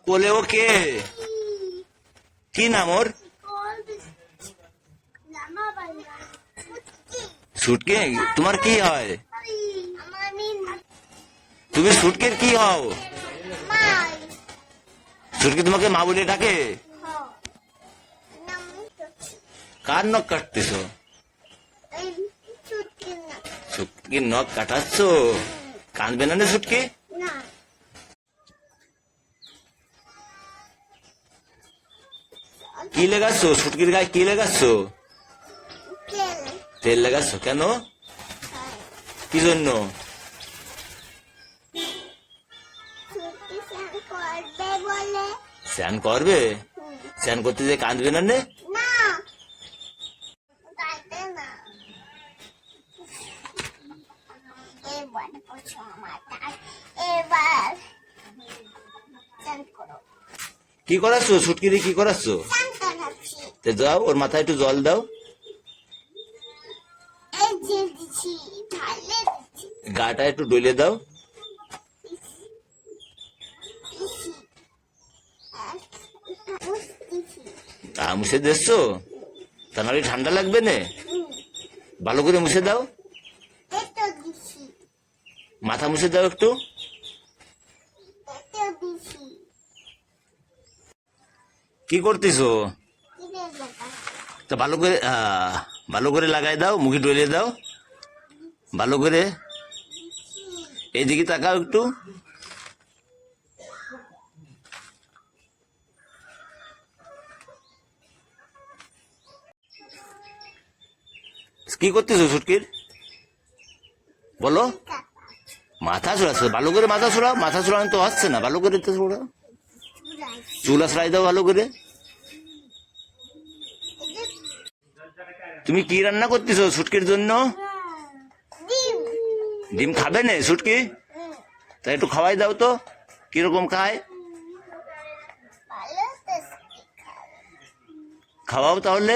কোলে ও কে? কি নাম ওর? সুটকি? তোমার কি হয়? তুমি সুটকির কি হও? সুটকি তোমাকে মা বলে ডাকে? কার নখ কাটতেছ? সুটকির নখ কাটাচ্ছ? কাঁদবে না সুটকি? কি লেগাচ্ছ? সুটকির গায়ে কি লেগাচ্ছ? তেল লেগাচ্ছ কেন? কি জন্য? স্নান করবে? স্নান করতে যে কাঁদবে না নে? কি করাচ্ছ? সুটকিরি কি করাচ্ছ? যাও ওর মাথায় একটু জল দাও। গাটা একটু ডলে দাও। মুছে দিচ্ছ? তা নাহলে ঠান্ডা লাগবে না? ভালো করে মুছে দাও। মাথা মুছে দাও একটু। কি করতেছো? তা ভালো করে লাগাই দাও, মুখে ডলে দাও ভালো করে। এইদিকে তাকাও একটু। কি করতেছো সুটকির? বলো। মাথা চড়াচ্ছো? ভালো করে মাথা চড়াও। মাথা চড়ানো তো হচ্ছে না, ভালো করে তো চড়াও। চুল আশ্রয় দাও ভালো করে। তুমি কি রান্না করতেছো সুটকির জন্য? ডিম খাবে না সুটকি? তা একটু খাওয়াই দাও তো, কিরকম খায় খাওয়াও তাহলে।